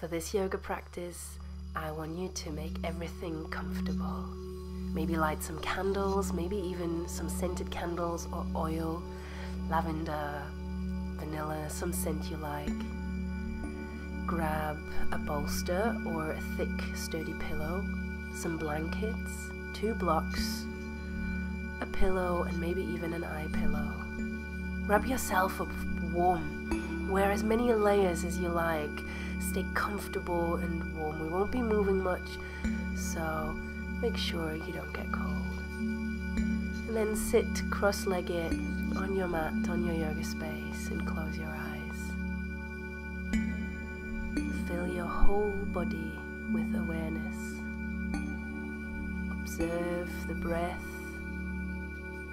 For this yoga practice, I want you to make everything comfortable. Maybe light some candles, maybe even some scented candles or oil, lavender, vanilla, some scent you like. Grab a bolster or a thick, sturdy pillow, some blankets, 2 blocks, a pillow, and maybe even an eye pillow. Wrap yourself up warm. Wear as many layers as you like. Stay comfortable and warm. We won't be moving much, so make sure you don't get cold. And then sit cross-legged on your mat, on your yoga space, and close your eyes. Fill your whole body with awareness. Observe the breath.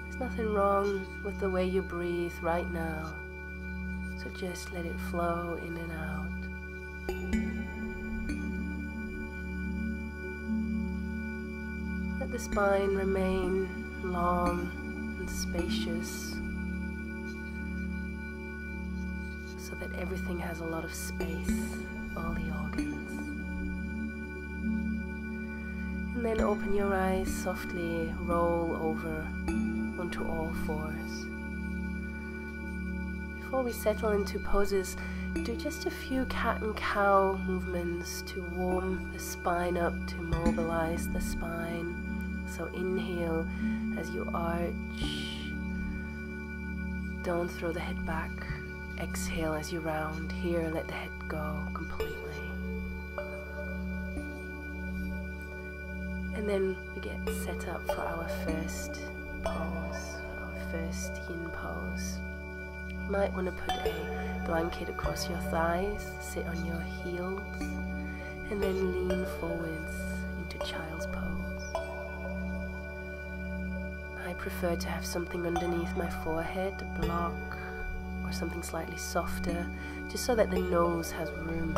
There's nothing wrong with the way you breathe right now, so just let it flow in and out. Let the spine remain long and spacious, so that everything has a lot of space, all the organs. And then open your eyes softly, roll over onto all fours. Before we settle into poses, do just a few cat and cow movements to warm the spine up, to mobilize the spine. So inhale as you arch. Don't throw the head back. Exhale as you round. Here, let the head go completely. And then we get set up for our first pose, our first yin pose. You might want to put a blanket across your thighs, sit on your heels, and then lean forwards into child's pose. I prefer to have something underneath my forehead, a block, or something slightly softer, just so that the nose has room.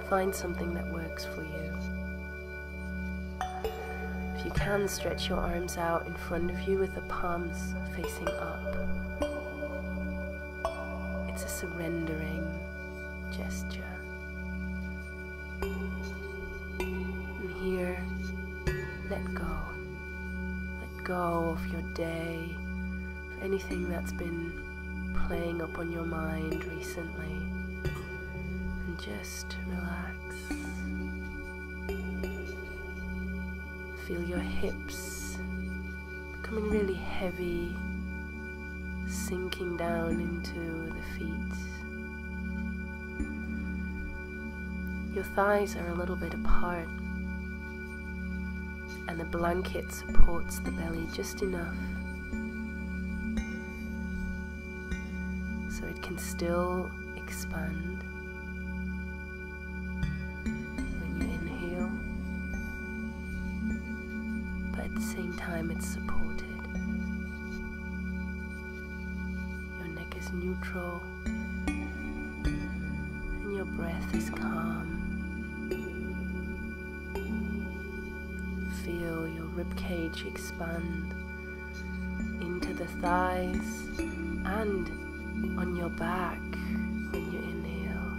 Find something that works for you. If you can, stretch your arms out in front of you with the palms facing up. It's a surrendering gesture. And here, let go. Let go of your day, of anything that's been playing up on your mind recently, and just relax. Feel your hips becoming really heavy, sinking down into the feet. Your thighs are a little bit apart, and the blanket supports the belly just enough so it can still expand when you inhale, but at the same time it's supported. Your neck is neutral and your breath is calm. Feel your ribcage expand into the thighs and on your back when you inhale.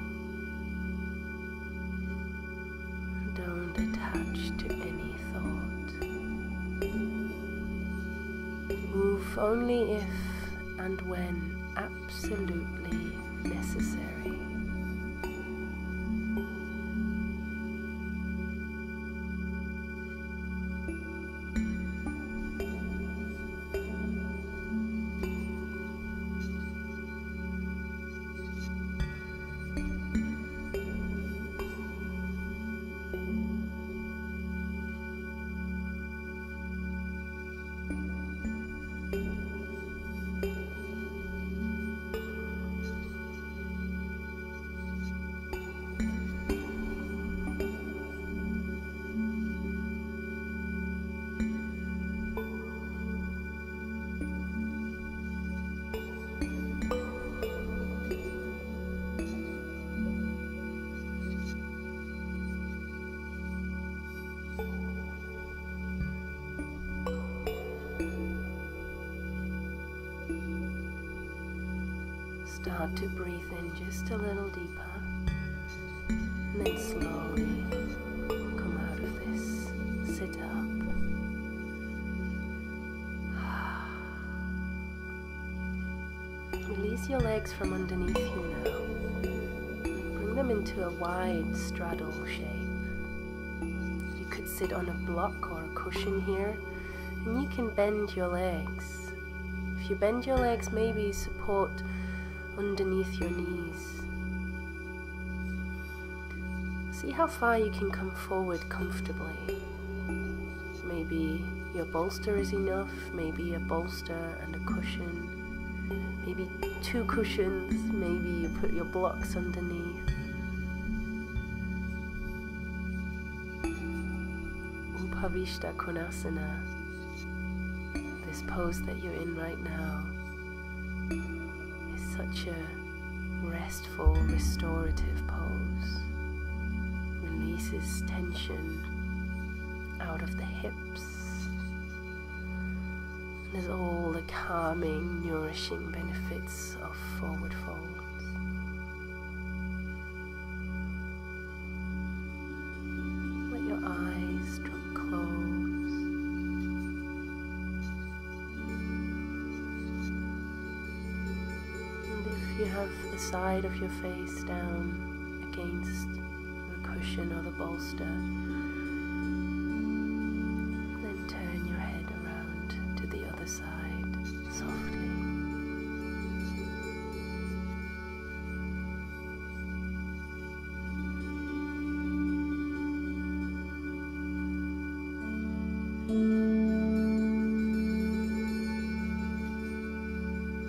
Don't attach to any thought. Move only if and when absolutely necessary. Start to breathe in just a little deeper. And then slowly come out of this. Sit up. Release your legs from underneath you now. Bring them into a wide straddle shape. You could sit on a block or a cushion here, and you can bend your legs. If you bend your legs, maybe support underneath your knees. See how far you can come forward comfortably. Maybe your bolster is enough, maybe a bolster and a cushion. Maybe 2 cushions, maybe you put your blocks underneath. Upavishta Konasana, this pose that you're in right now, is such a restful, restorative pose. Releases tension out of the hips. There's all the calming, nourishing benefits of forward folds. Let your eyes drop close. And if you have the side of your face down against the cushion or the bolster, side softly.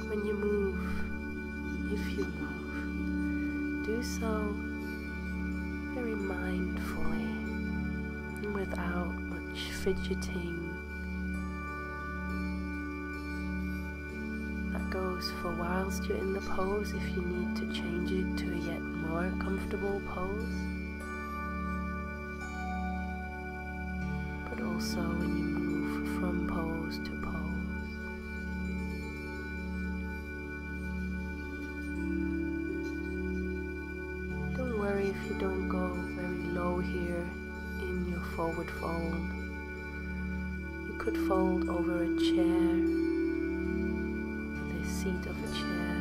When you move, if you move, do so very mindfully and without much fidgeting. Goes for whilst you're in the pose if you need to change it to a yet more comfortable pose, but also when you move from pose to pose. Don't worry if you don't go very low here in your forward fold. You could fold over a chair, seat of a chair.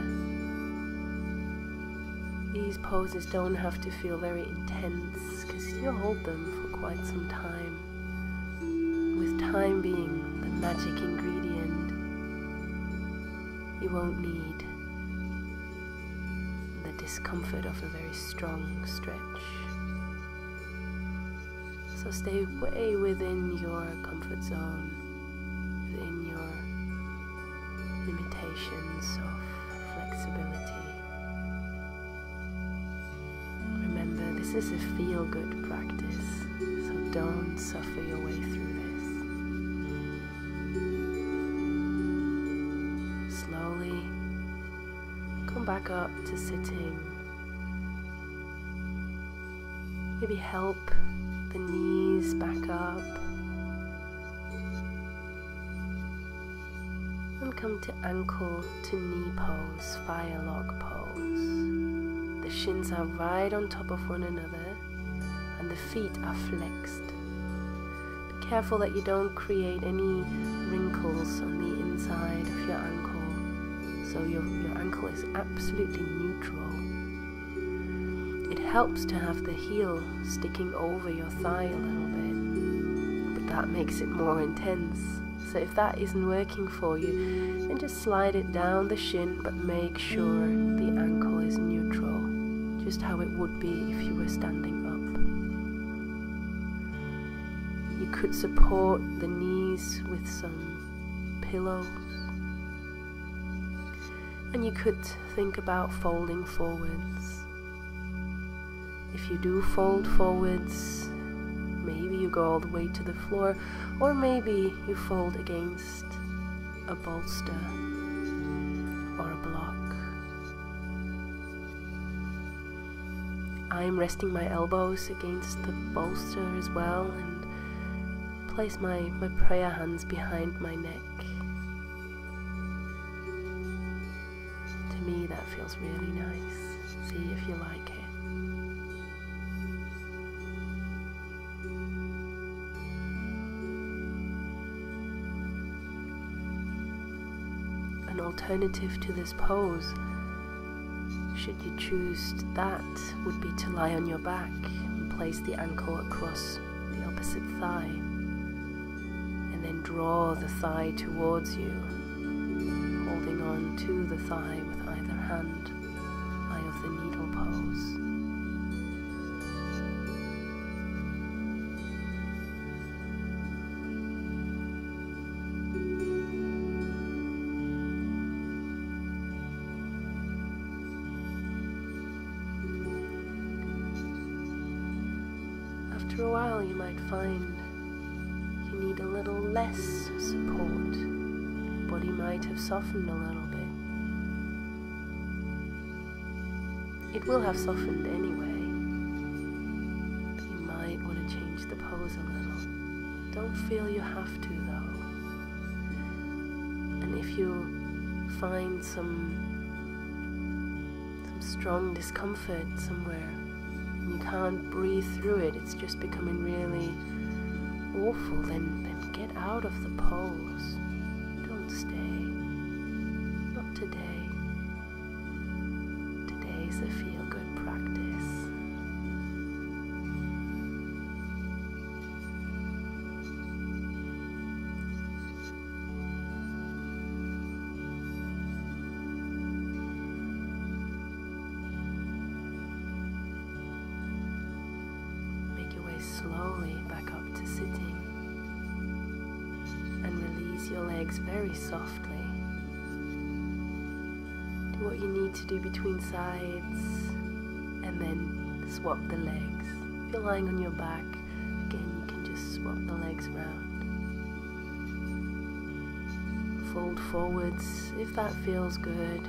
These poses don't have to feel very intense because you'll hold them for quite some time. With time being the magic ingredient, you won't need the discomfort of a very strong stretch. So stay way within your comfort zone, within your limitations of flexibility. Remember, this is a feel-good practice, so don't suffer your way through this. Slowly come back up to sitting. Maybe help the knees back up. And come to ankle to knee pose, fire log pose. The shins are right on top of one another and the feet are flexed. Be careful that you don't create any wrinkles on the inside of your ankle, so your ankle is absolutely neutral. It helps to have the heel sticking over your thigh a little bit, but that makes it more intense. So if that isn't working for you, then just slide it down the shin, but make sure the ankle is neutral, just how it would be if you were standing up. You could support the knees with some pillows, and you could think about folding forwards. If you do fold forwards, maybe you go all the way to the floor, or maybe you fold against a bolster or a block. I'm resting my elbows against the bolster as well and place my prayer hands behind my neck. To me that feels really nice. See if you like it. alternative to this pose, should you choose that, would be to lie on your back and place the ankle across the opposite thigh, and then draw the thigh towards you, holding on to the thigh with either hand, eye of the needle pose. After a while, you might find you need a little less support. Your body might have softened a little bit. It will have softened anyway, but you might want to change the pose a little. Don't feel you have to though. And if you find some strong discomfort somewhere, you can't breathe through it, it's just becoming really awful, then get out of the pose. Don't stay. Not today. Today's a feel-good practice. Slowly back up to sitting, and release your legs very softly. Do what you need to do between sides, and then swap the legs. If you're lying on your back, again you can just swap the legs around. Fold forwards if that feels good,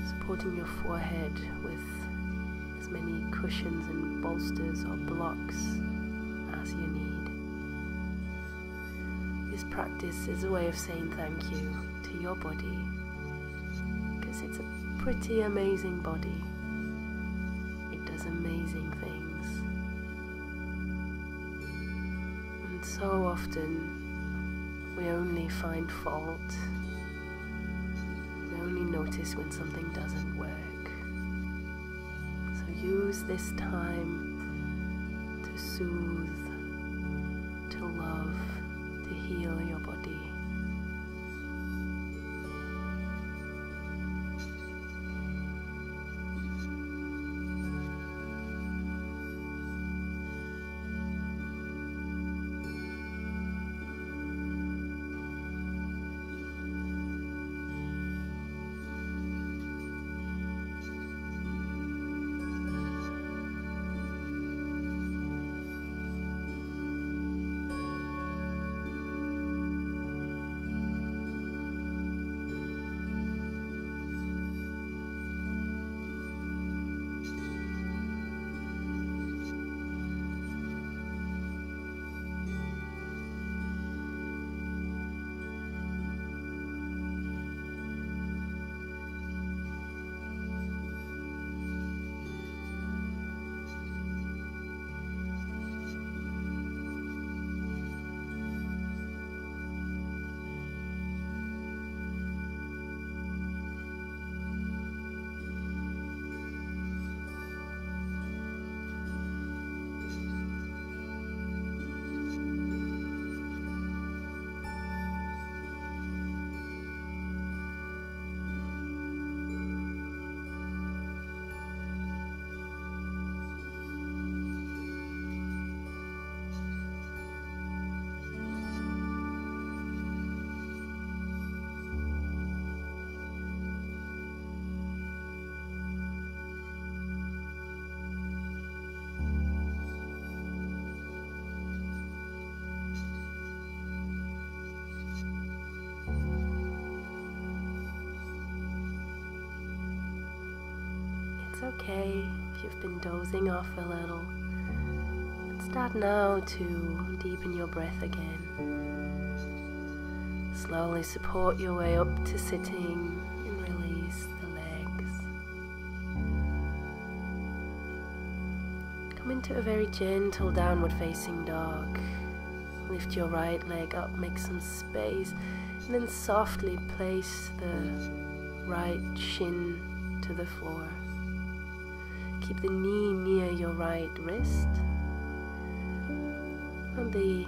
supporting your forehead with as many cushions and bolsters or blocks as you need. This practice is a way of saying thank you to your body, because it's a pretty amazing body. It does amazing things. And so often we only find fault. We only notice when something doesn't work. Use this time to soothe, to love, to heal your body. It's okay if you've been dozing off a little. Start now to deepen your breath again. Slowly support your way up to sitting and release the legs. Come into a very gentle downward facing dog. Lift your right leg up, make some space, And then softly place the right shin to the floor. Keep the knee near your right wrist and the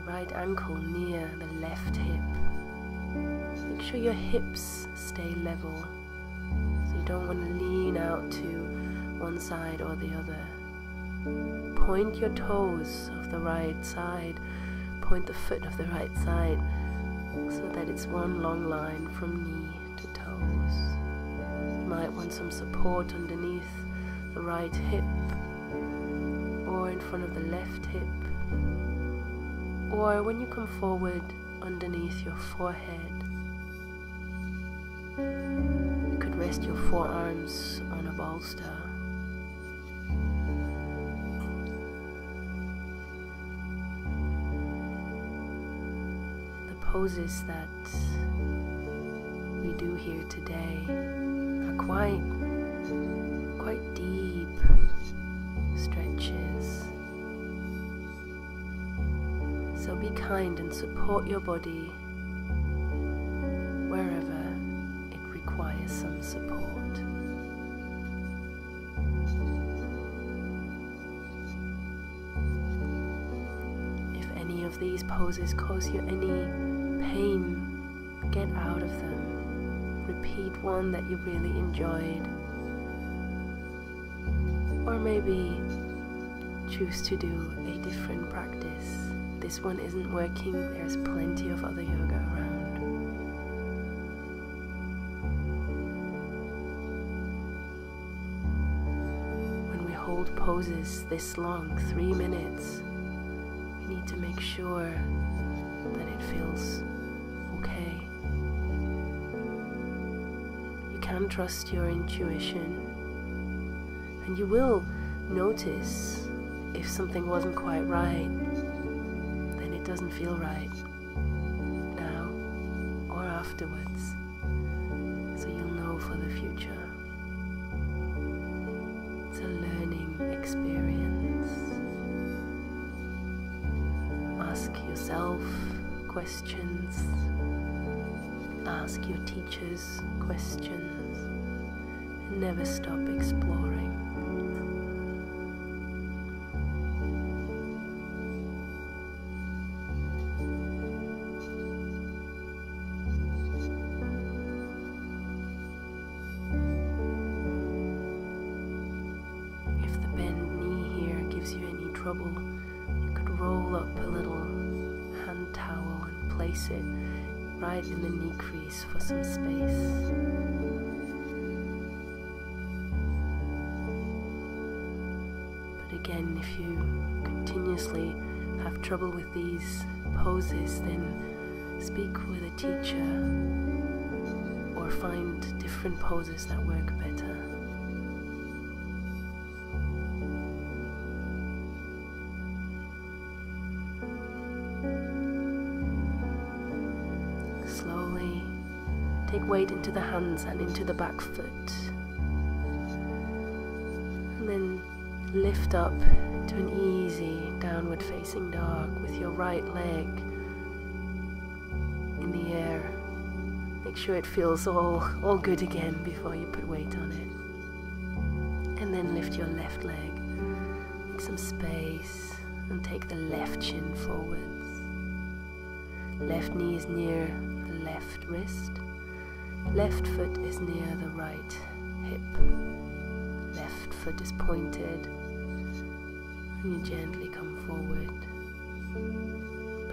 right ankle near the left hip. Make sure your hips stay level, so you don't want to lean out to one side or the other. Point your toes of the right side, point the foot of the right side, so that it's one long line from knee to toes. You might want some support underneath the right hip, or in front of the left hip, or when you come forward underneath your forehead. You could rest your forearms on a bolster. Poses that we do here today are quite deep stretches. So be kind and support your body wherever it requires some support. If any of these poses cause you any pain, get out of them. Repeat one that you really enjoyed, or maybe choose to do a different practice. This one isn't working, there's plenty of other yoga around. When we hold poses this long, 3 minutes, we need to make sure that it feels okay. You can trust your intuition, and you will notice if something wasn't quite right, then it doesn't feel right now or afterwards, so you'll know for the future. It's a learning experience. Ask yourself questions, ask your teachers questions, and never stop exploring. If the bent knee here gives you any trouble, you could roll up a little hand towel and place it right in the knee crease for some space. But again, if you continuously have trouble with these poses, then speak with a teacher or find different poses that work better. Slowly take weight into the hands and into the back foot, and then lift up to an easy downward facing dog with your right leg in the air. Make sure it feels all good again before you put weight on it. And then lift your left leg, make some space, and take the left shin forwards. Left knee is near the left wrist. Left foot is near the right hip. Left foot is pointed, and you gently come forward.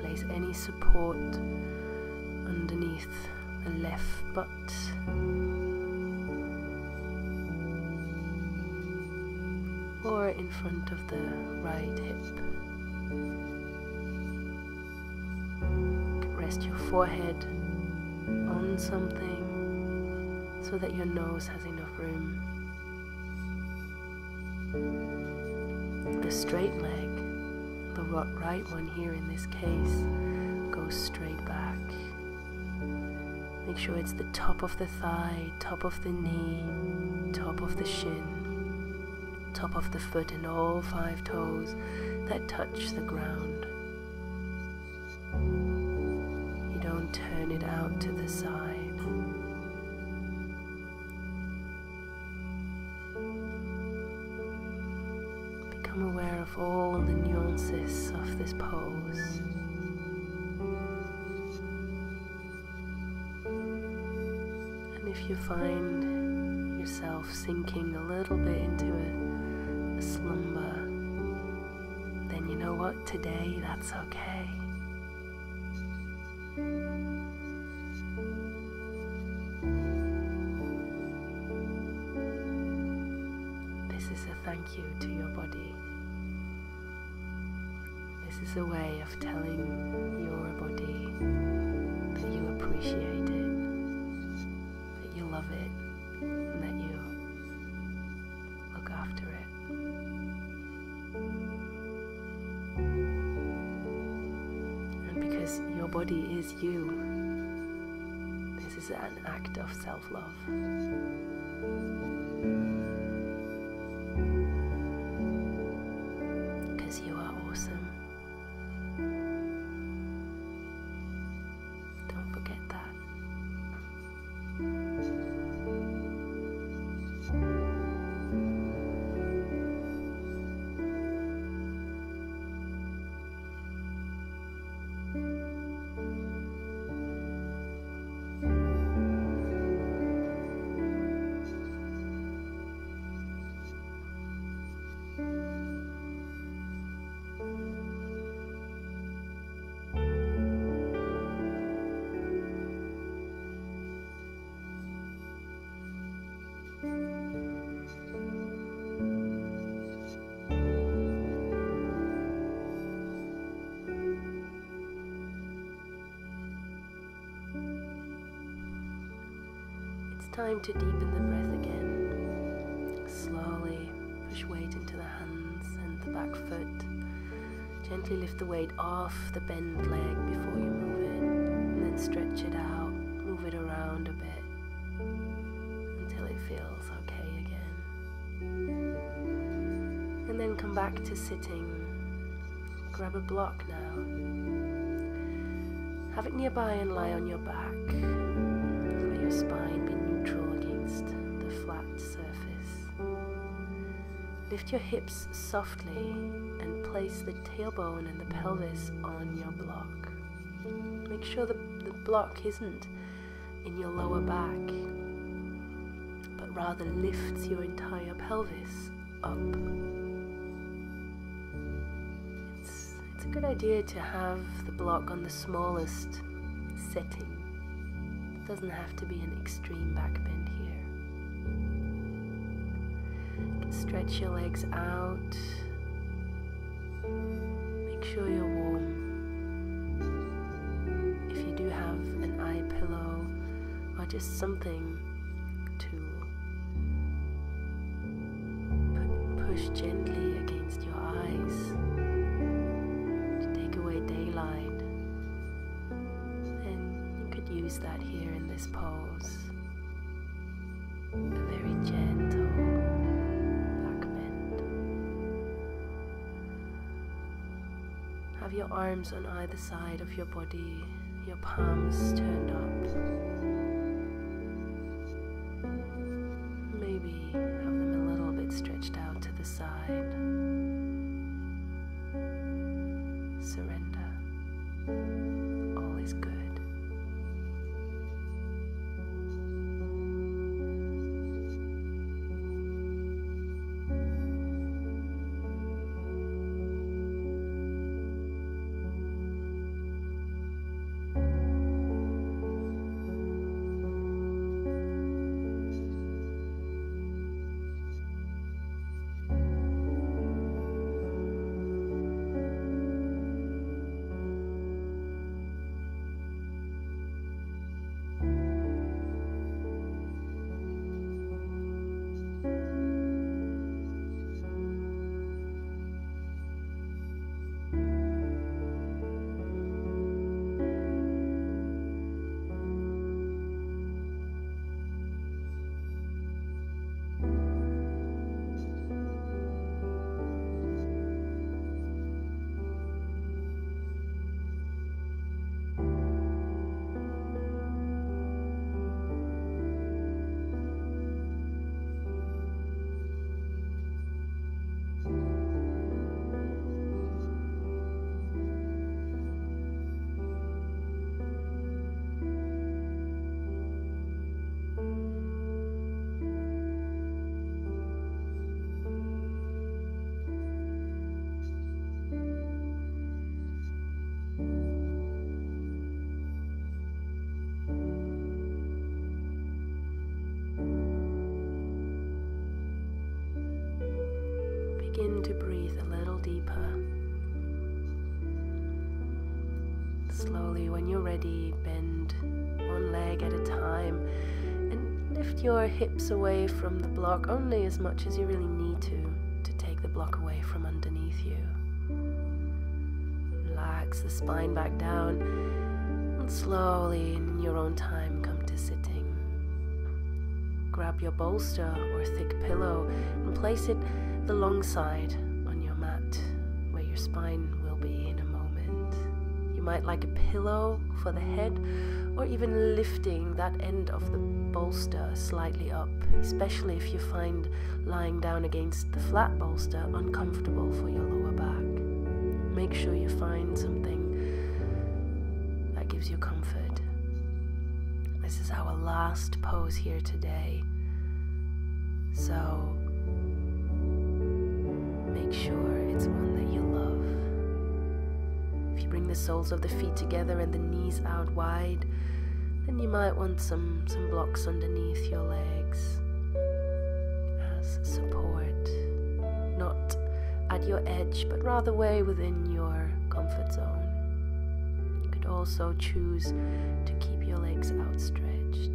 Place any support underneath the left butt. Or in front of the right hip. Rest your forehead on something so that your nose has enough room. The straight leg, the right one here in this case, goes straight back. Make sure it's the top of the thigh, top of the knee, top of the shin, top of the foot, and all 5 toes that touch the ground. You don't turn it out to the side. Become aware of all the nuances of this pose. And if you find yourself sinking a little bit into a slumber, then you know what, today that's okay. This is a thank you to your body. This is a way of telling your body that you appreciate it, that you love it, and that you look after it. And because your body is you, this is an act of self-love. Because you are awesome. Don't forget that. Time to deepen the breath again. Slowly push weight into the hands and the back foot. Gently lift the weight off the bent leg before you move it, and then stretch it out, move it around a bit until it feels okay again. And then come back to sitting. Grab a block now. Have it nearby and lie on your back. Let your spine be neutral against the flat surface. Lift your hips softly and place the tailbone and the pelvis on your block. Make sure the block isn't in your lower back, but rather lifts your entire pelvis up. It's a good idea to have the block on the smallest setting. It doesn't have to be an extreme back bend here. You can stretch your legs out. Make sure you're warm. If you do have an eye pillow or just something to push gently against your eyes to take away daylight, then you could use that here in this pose. A very gentle back bend. Have your arms on either side of your body, your palms turned up. Maybe have them a little bit stretched out to the side. Surrender. All is good. begin to breathe a little deeper. Slowly, when you're ready, bend one leg at a time and lift your hips away from the block only as much as you really need to take the block away from underneath you. Relax the spine back down and slowly, in your own time, come to sitting. Grab your bolster or thick pillow and place it alongside on your mat where your spine will be in a moment. You might like a pillow for the head, or even lifting that end of the bolster slightly up, especially if you find lying down against the flat bolster uncomfortable for your lower back. Make sure you find something that gives you comfort. This is our last pose here today, so make sure it's one that you love. If you bring the soles of the feet together and the knees out wide, then you might want some blocks underneath your legs as support, not at your edge, but rather way within your comfort zone. You could also choose to keep your legs outstretched.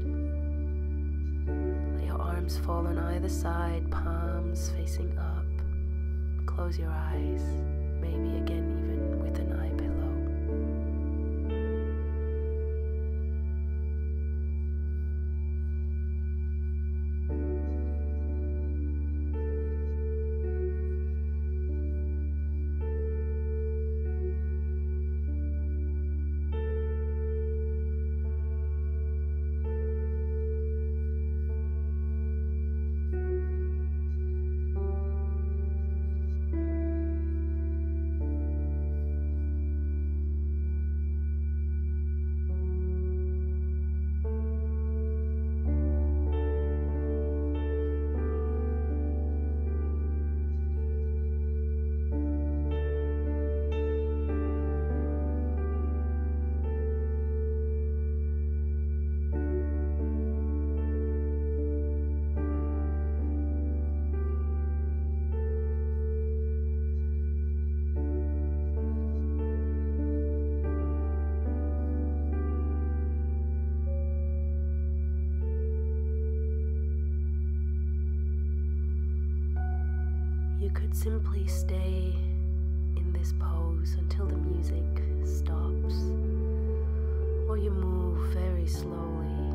Let your arms fall on either side, palms facing up. Close your eyes, maybe again even with an eye pillow. You could simply stay in this pose until the music stops, or you move very slowly